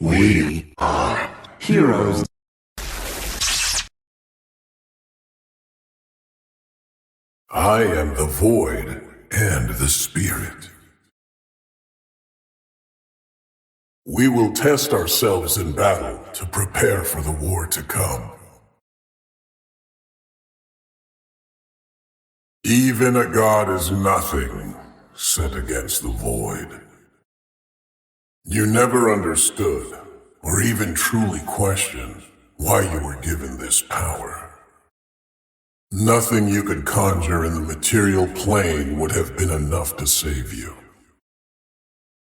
We are heroes. I am the void and the spirit. We will test ourselves in battle to prepare for the war to come. Even a god is nothing set against the void. You never understood, or even truly questioned, why you were given this power. Nothing you could conjure in the material plane would have been enough to save you.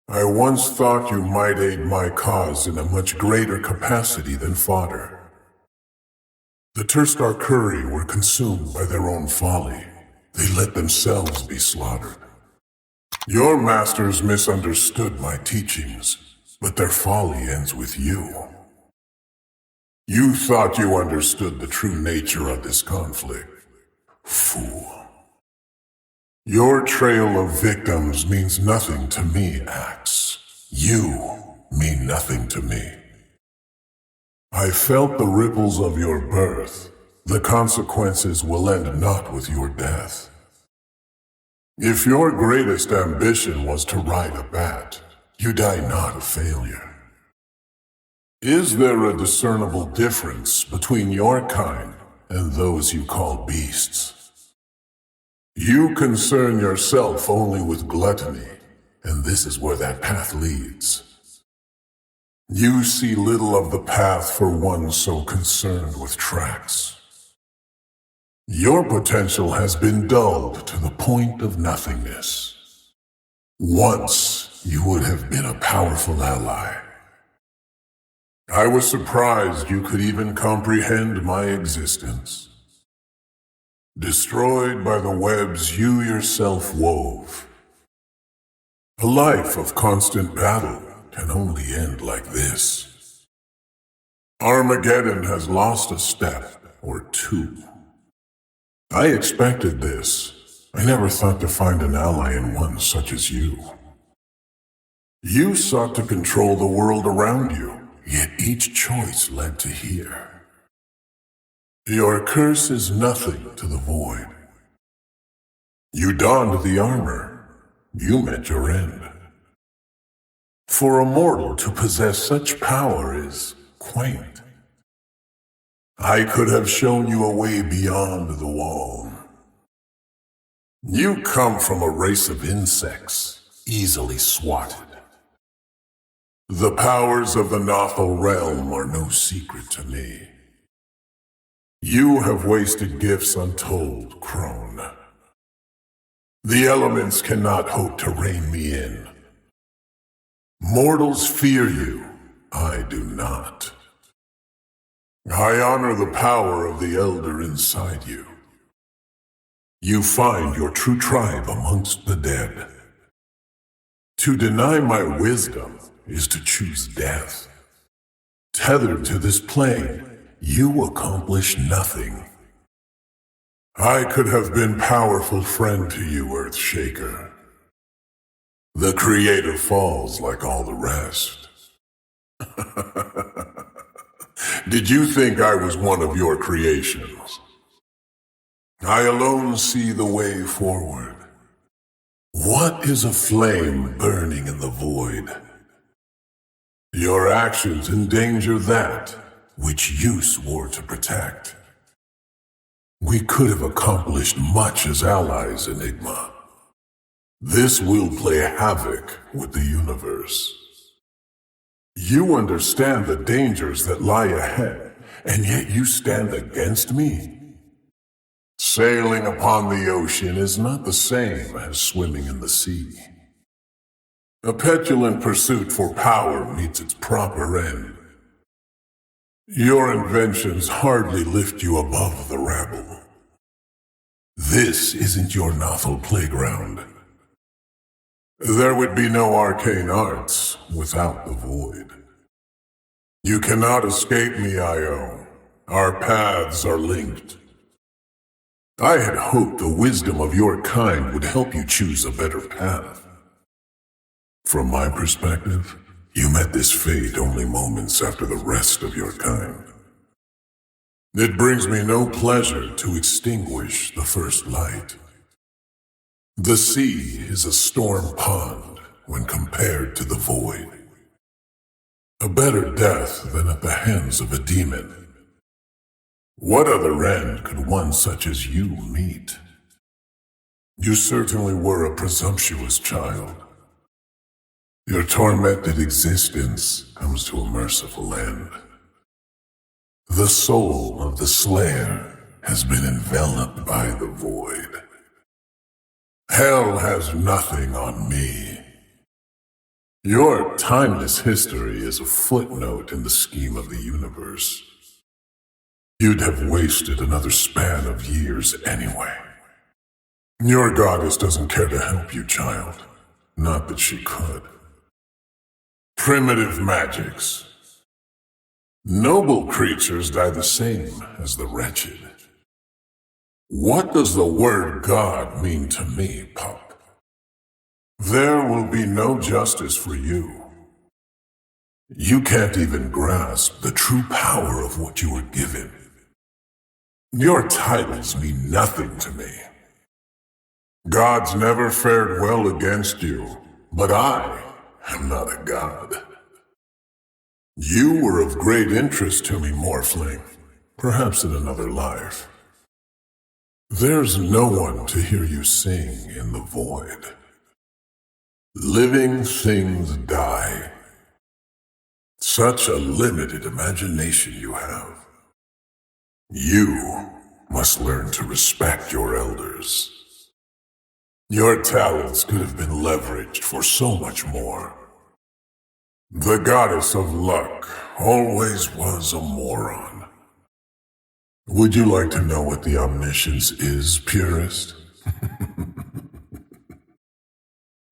I once thought you might aid my cause in a much greater capacity than fodder. The Terstar were consumed by their own folly. They let themselves be slaughtered. Your masters misunderstood my teachings, but their folly ends with you. You thought you understood the true nature of this conflict. Fool. Your trail of victims means nothing to me, Axe. You mean nothing to me. I felt the ripples of your birth. The consequences will end not with your death. If your greatest ambition was to ride a bat, you die not a failure. Is there a discernible difference between your kind and those you call beasts? You concern yourself only with gluttony, and this is where that path leads. You see little of the path for one so concerned with tracks. Your potential has been dulled to the point of nothingness. Once you would have been a powerful ally. I was surprised you could even comprehend my existence. Destroyed by the webs you yourself wove. A life of constant battle can only end like this. Armageddon has lost a step or two. I expected this. I never thought to find an ally in one such as you. You sought to control the world around you, yet each choice led to here. Your curse is nothing to the void. You donned the armor. You met your end. For a mortal to possess such power is quaint. I could have shown you a way beyond the wall. You come from a race of insects, easily swatted. The powers of the Nothal realm are no secret to me. You have wasted gifts untold, crone. The elements cannot hope to rein me in. Mortals fear you, I do not. I honor the power of the elder inside you. You find your true tribe amongst the dead. To deny my wisdom is to choose death. Tethered to this plane, you accomplish nothing. I could have been powerful friend to you, Earthshaker. The Creator falls like all the rest. Did you think I was one of your creations? I alone see the way forward. What is a flame burning in the void? Your actions endanger that which you swore to protect. We could have accomplished much as allies, Enigma. This will play havoc with the universe. You understand the dangers that lie ahead, and yet you stand against me? Sailing upon the ocean is not the same as swimming in the sea. A petulant pursuit for power meets its proper end. Your inventions hardly lift you above the rabble. This isn't your Nothal playground. There would be no arcane arts without the void. You cannot escape me, Io. Our paths are linked. I had hoped the wisdom of your kind would help you choose a better path. From my perspective, You met this fate only moments after the rest of your kind. It brings me no pleasure to extinguish the first light. The sea is a storm pond when compared to the void. A better death than at the hands of a demon. What other end could one such as you meet? You certainly were a presumptuous child. Your tormented existence comes to a merciful end. The soul of the slayer has been enveloped by the void. Hell has nothing on me. Your timeless history is a footnote in the scheme of the universe. You'd have wasted another span of years anyway. Your goddess doesn't care to help you, child. Not that she could. Primitive magics. Noble creatures die the same as the wretched. What does the word God mean to me, pup? There will be no justice for you. You can't even grasp the true power of what you were given. Your titles mean nothing to me. Gods never fared well against you, but I am not a god. You were of great interest to me, Morphling, perhaps in another life. There's no one to hear you sing in the void. Living things die. Such a limited imagination you have. You must learn to respect your elders. Your talents could have been leveraged for so much more. The goddess of luck always was a moron. Would you like to know what the omniscience is, purist?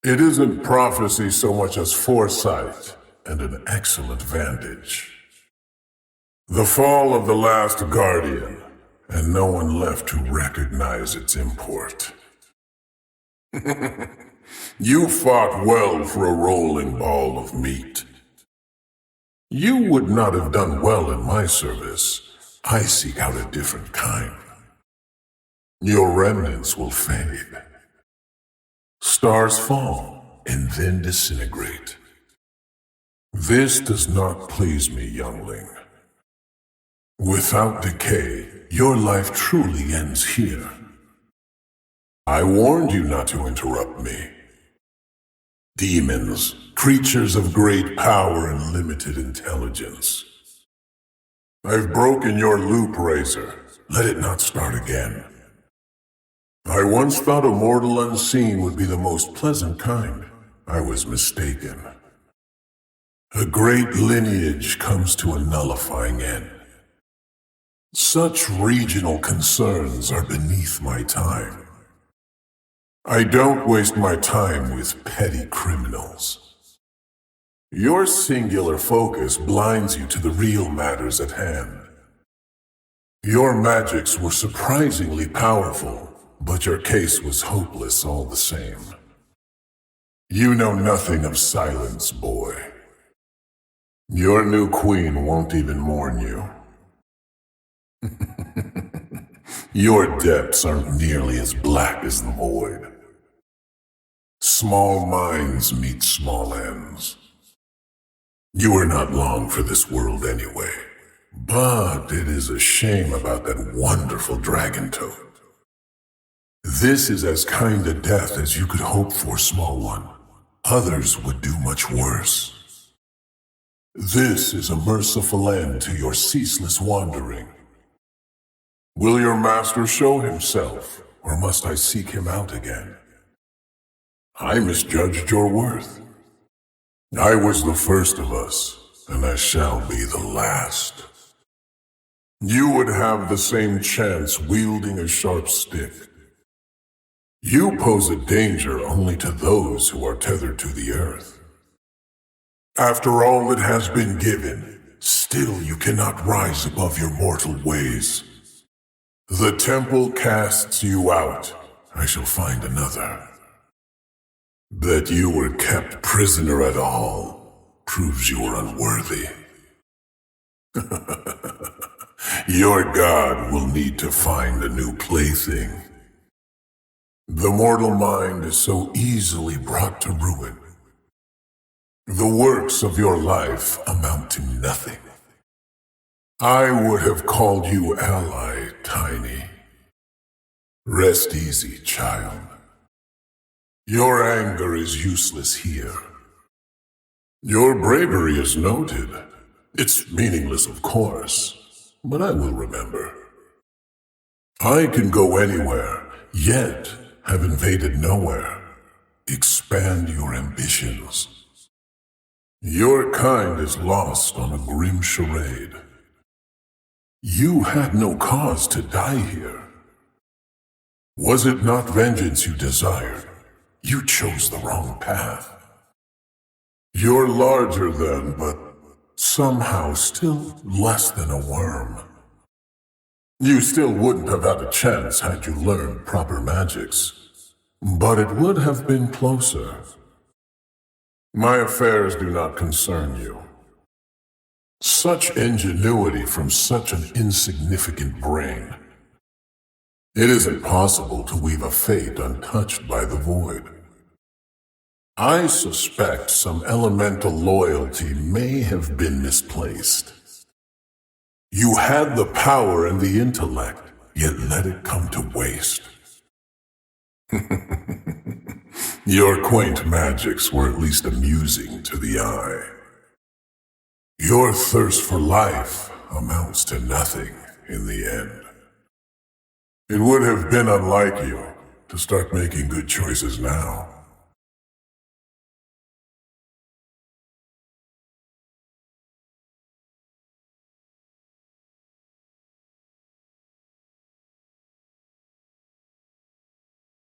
It isn't prophecy so much as foresight and an excellent vantage. The fall of the last guardian, and no one left to recognize its import. You fought well for a rolling ball of meat. You would not have done well in my service. I seek out a different kind. Your remnants will fade. Stars fall and then disintegrate. This does not please me, youngling. Without decay, your life truly ends here. I warned you not to interrupt me. Demons, creatures of great power and limited intelligence. I've broken your loop, Razor. Let it not start again. I once thought a mortal unseen would be the most pleasant kind. I was mistaken. A great lineage comes to a nullifying end. Such regional concerns are beneath my time. I don't waste my time with petty criminals. Your singular focus blinds you to the real matters at hand. Your magics were surprisingly powerful, but your case was hopeless all the same. You know nothing of silence, boy. Your new queen won't even mourn you. Your depths aren't nearly as black as the void. Small minds meet small ends. You are not long for this world anyway. But it is a shame about that wonderful dragon toad. This is as kind a death as you could hope for, small one. Others would do much worse. This is a merciful end to your ceaseless wandering. Will your master show himself, or must I seek him out again? I misjudged your worth. I was the first of us, and I shall be the last. You would have the same chance wielding a sharp stick. You pose a danger only to those who are tethered to the earth. After all that has been given, still you cannot rise above your mortal ways. The temple casts you out. I shall find another. That you were kept prisoner at all proves you are unworthy. Your god will need to find a new plaything. The mortal mind is so easily brought to ruin. The works of your life amount to nothing. I would have called you ally, Tiny. Rest easy, child. Your anger is useless here. Your bravery is noted. It's meaningless, of course, but I will remember. I can go anywhere, yet have invaded nowhere. Expand your ambitions. Your kind is lost on a grim charade. You had no cause to die here. Was it not vengeance you desired? You chose the wrong path. You're larger than, but somehow still less than a worm. You still wouldn't have had a chance had you learned proper magics, but it would have been closer. My affairs do not concern you. Such ingenuity from such an insignificant brain. It isn't possible to weave a fate untouched by the void. I suspect some elemental loyalty may have been misplaced. You had the power and the intellect, yet let it come to waste. Your quaint magics were at least amusing to the eye. Your thirst for life amounts to nothing in the end. It would have been unlike you to start making good choices now.